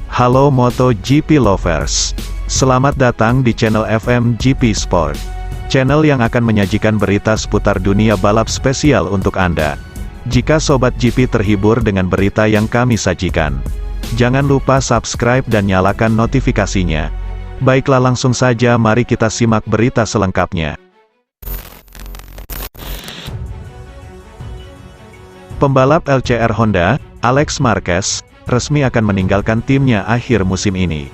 Halo MotoGP lovers. Selamat datang di channel FMGP Sport. Channel yang akan menyajikan berita seputar dunia balap spesial untuk Anda. Jika Sobat GP terhibur dengan berita yang kami sajikan, jangan lupa subscribe dan nyalakan notifikasinya. Baiklah, langsung saja mari kita simak berita selengkapnya. Pembalap LCR Honda, Alex Marquez, resmi akan meninggalkan timnya akhir musim ini.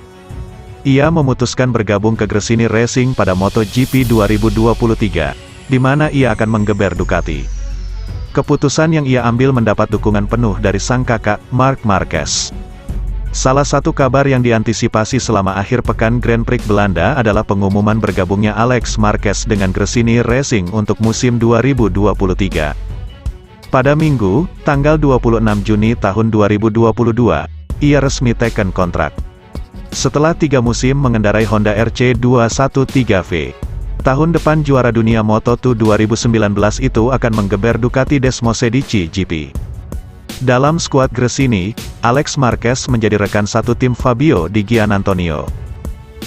Ia memutuskan bergabung ke Gresini Racing pada MotoGP 2023, di mana ia akan menggeber Ducati. Keputusan yang ia ambil mendapat dukungan penuh dari sang kakak, Marc Marquez. Salah satu kabar yang diantisipasi selama akhir pekan Grand Prix Belanda adalah pengumuman bergabungnya Alex Marquez dengan Gresini Racing untuk musim 2023. Pada Minggu, tanggal 26 Juni tahun 2022, ia resmi teken kontrak. Setelah 3 musim mengendarai Honda RC213V, tahun depan juara dunia Moto2 2019 itu akan menggeber Ducati Desmosedici GP. Dalam skuad Gresini, Alex Marquez menjadi rekan satu tim Fabio Di Giannantonio.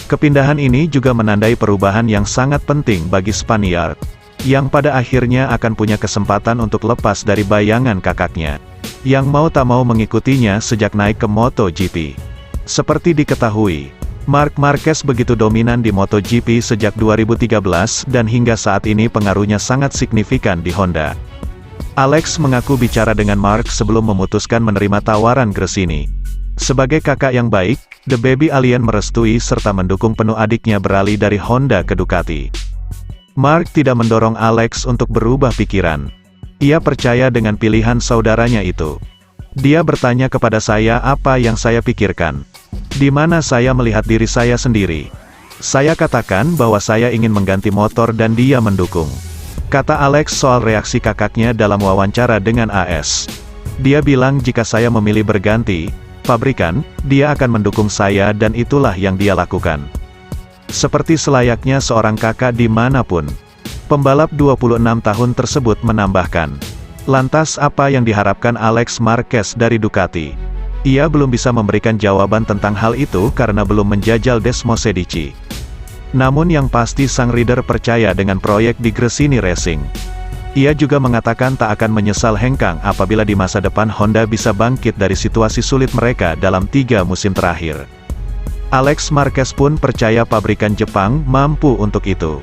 Kepindahan ini juga menandai perubahan yang sangat penting bagi Spaniard, yang pada akhirnya akan punya kesempatan untuk lepas dari bayangan kakaknya, yang mau tak mau mengikutinya sejak naik ke MotoGP. Seperti diketahui, Marc Marquez begitu dominan di MotoGP sejak 2013 dan hingga saat ini pengaruhnya sangat signifikan di Honda. Alex mengaku bicara dengan Marc sebelum memutuskan menerima tawaran Gresini. Sebagai kakak yang baik, The Baby Alien merestui serta mendukung penuh adiknya beralih dari Honda ke Ducati. Marc tidak mendorong Alex untuk berubah pikiran. Ia percaya dengan pilihan saudaranya itu. Dia bertanya kepada saya apa yang saya pikirkan. Di mana saya melihat diri saya sendiri. Saya katakan bahwa saya ingin mengganti motor dan dia mendukung. Kata Alex soal reaksi kakaknya dalam wawancara dengan AS. Dia bilang jika saya memilih berganti pabrikan, dia akan mendukung saya dan itulah yang dia lakukan. Seperti selayaknya seorang kakak dimanapun. Pembalap 26 tahun tersebut menambahkan. Lantas apa yang diharapkan Alex Marquez dari Ducati? Ia belum bisa memberikan jawaban tentang hal itu karena belum menjajal Desmosedici. Namun yang pasti sang rider percaya dengan proyek di Gresini Racing. Ia juga mengatakan tak akan menyesal hengkang apabila di masa depan Honda bisa bangkit dari situasi sulit mereka dalam 3 musim terakhir. Alex Marquez pun percaya pabrikan Jepang mampu untuk itu.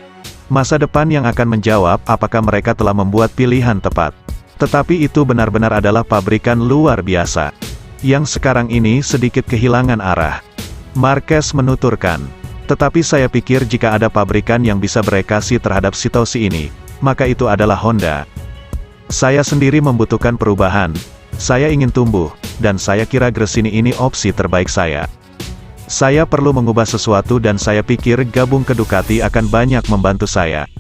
Masa depan yang akan menjawab apakah mereka telah membuat pilihan tepat. Tetapi itu benar-benar adalah pabrikan luar biasa, yang sekarang ini sedikit kehilangan arah. Marquez menuturkan, tetapi saya pikir jika ada pabrikan yang bisa bereaksi terhadap situasi ini, maka itu adalah Honda. Saya sendiri membutuhkan perubahan, saya ingin tumbuh, dan saya kira Gresini ini opsi terbaik saya. Saya perlu mengubah sesuatu dan saya pikir gabung ke Ducati akan banyak membantu saya.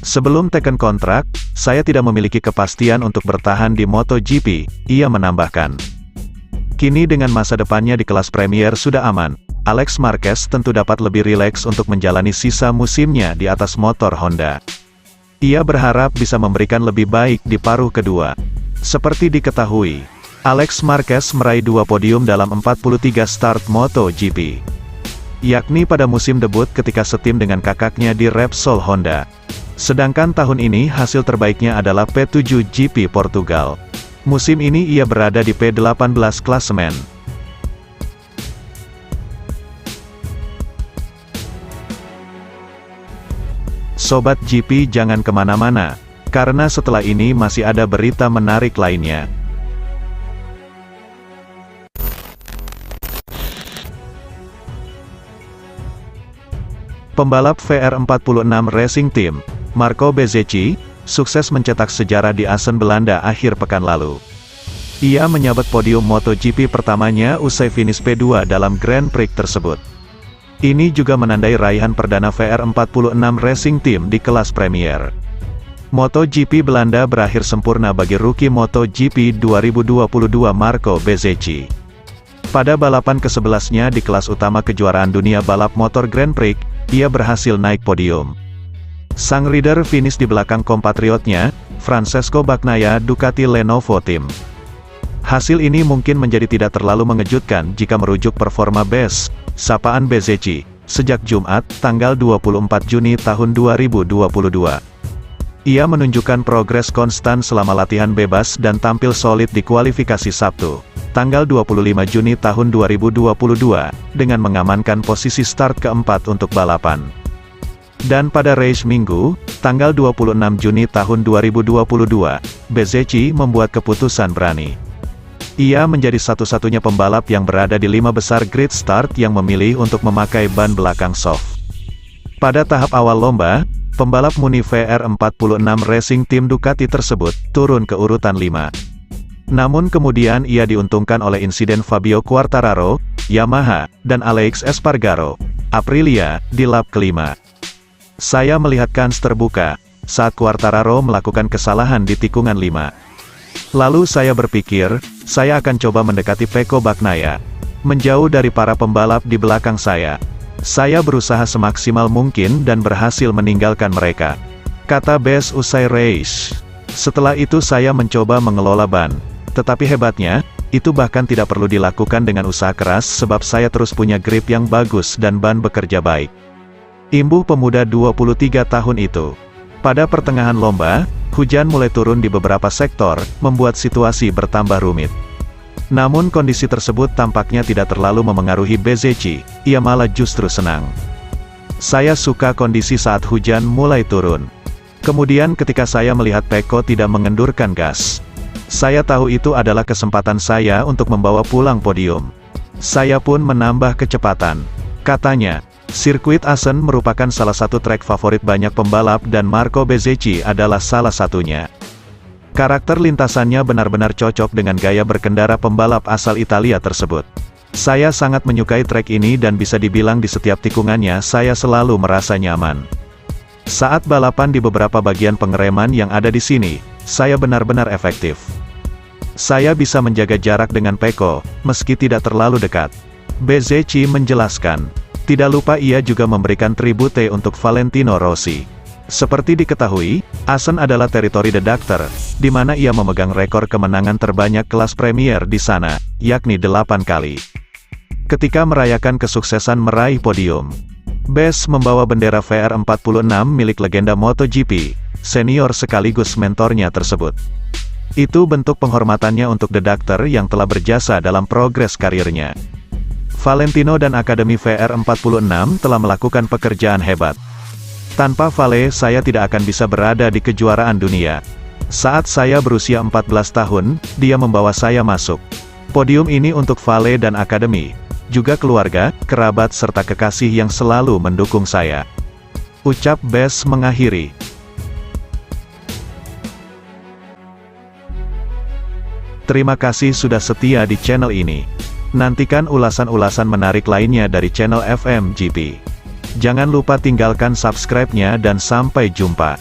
Sebelum teken kontrak, saya tidak memiliki kepastian untuk bertahan di MotoGP, ia menambahkan. Kini dengan masa depannya di kelas Premier sudah aman, Alex Marquez tentu dapat lebih rileks untuk menjalani sisa musimnya di atas motor Honda. Ia berharap bisa memberikan lebih baik di paruh kedua. Seperti diketahui, Alex Marquez meraih 2 podium dalam 43 start MotoGP. Yakni pada musim debut ketika setim dengan kakaknya di Repsol Honda. Sedangkan tahun ini hasil terbaiknya adalah P7 GP Portugal. Musim ini ia berada di P18 klasemen. Sobat GP jangan kemana-mana, karena setelah ini masih ada berita menarik lainnya. Pembalap VR46 Racing Team, Marco Bezzecchi, sukses mencetak sejarah di Assen Belanda akhir pekan lalu. Ia menyabet podium MotoGP pertamanya usai finish P2 dalam Grand Prix tersebut. Ini juga menandai raihan perdana VR46 Racing Team di kelas Premier. MotoGP Belanda berakhir sempurna bagi rookie MotoGP 2022 Marco Bezzecchi. Pada balapan ke-11-nya di kelas utama kejuaraan dunia balap motor Grand Prix, ia berhasil naik podium. Sang rider finish di belakang kompatriotnya, Francesco Bagnaia Ducati Lenovo Team. Hasil ini mungkin menjadi tidak terlalu mengejutkan jika merujuk performa BES, sapaan Bezzecchi, sejak Jumat, tanggal 24 Juni tahun 2022. Ia menunjukkan progres konstan selama latihan bebas dan tampil solid di kualifikasi Sabtu, tanggal 25 Juni tahun 2022, dengan mengamankan posisi start keempat untuk balapan. Dan pada race Minggu, tanggal 26 Juni tahun 2022, Bezzecchi membuat keputusan berani. Ia menjadi satu-satunya pembalap yang berada di 5 besar grid start yang memilih untuk memakai ban belakang soft. Pada tahap awal lomba, pembalap Muni VR46 Racing Team Ducati tersebut turun ke urutan 5. Namun kemudian ia diuntungkan oleh insiden Fabio Quartararo, Yamaha, dan Alex Espargaro, Aprilia, di lap kelima. Saya melihat kans terbuka saat Quartararo melakukan kesalahan di tikungan 5. Lalu saya berpikir, saya akan coba mendekati Pecco Bagnaia, menjauh dari para pembalap di belakang saya. Saya berusaha semaksimal mungkin dan berhasil meninggalkan mereka, kata BES usai race. Setelah itu saya mencoba mengelola ban. Tetapi hebatnya, itu bahkan tidak perlu dilakukan dengan usaha keras sebab saya terus punya grip yang bagus dan ban bekerja baik. Imbuh pemuda 23 tahun itu. Pada pertengahan lomba, hujan mulai turun di beberapa sektor, membuat situasi bertambah rumit. Namun kondisi tersebut tampaknya tidak terlalu memengaruhi Bezzecchi, ia malah justru senang. Saya suka kondisi saat hujan mulai turun. Kemudian ketika saya melihat Pecco tidak mengendurkan gas. Saya tahu itu adalah kesempatan saya untuk membawa pulang podium. Saya pun menambah kecepatan. Katanya, sirkuit Assen merupakan salah satu trek favorit banyak pembalap dan Marco Bezzecchi adalah salah satunya. Karakter lintasannya benar-benar cocok dengan gaya berkendara pembalap asal Italia tersebut. Saya sangat menyukai trek ini dan bisa dibilang di setiap tikungannya saya selalu merasa nyaman. Saat balapan di beberapa bagian pengereman yang ada di sini, saya benar-benar efektif. Saya bisa menjaga jarak dengan Pecco, meski tidak terlalu dekat. Bezzecchi menjelaskan. Tidak lupa ia juga memberikan tribute untuk Valentino Rossi. Seperti diketahui, Assen adalah teritori The Doctor, di mana ia memegang rekor kemenangan terbanyak kelas Premier di sana, yakni 8 kali. Ketika merayakan kesuksesan meraih podium, BES membawa bendera VR46 milik legenda MotoGP, senior sekaligus mentornya tersebut. Itu bentuk penghormatannya untuk The Doctor yang telah berjasa dalam progres karirnya. Valentino dan Akademi VR46 telah melakukan pekerjaan hebat. Tanpa Vale saya tidak akan bisa berada di kejuaraan dunia. Saat saya berusia 14 tahun, dia membawa saya masuk. Podium ini untuk Vale dan Akademi, juga keluarga, kerabat serta kekasih yang selalu mendukung saya. Ucap BES mengakhiri. Terima kasih sudah setia di channel ini. Nantikan ulasan-ulasan menarik lainnya dari channel FMGP. Jangan lupa tinggalkan subscribe-nya dan sampai jumpa.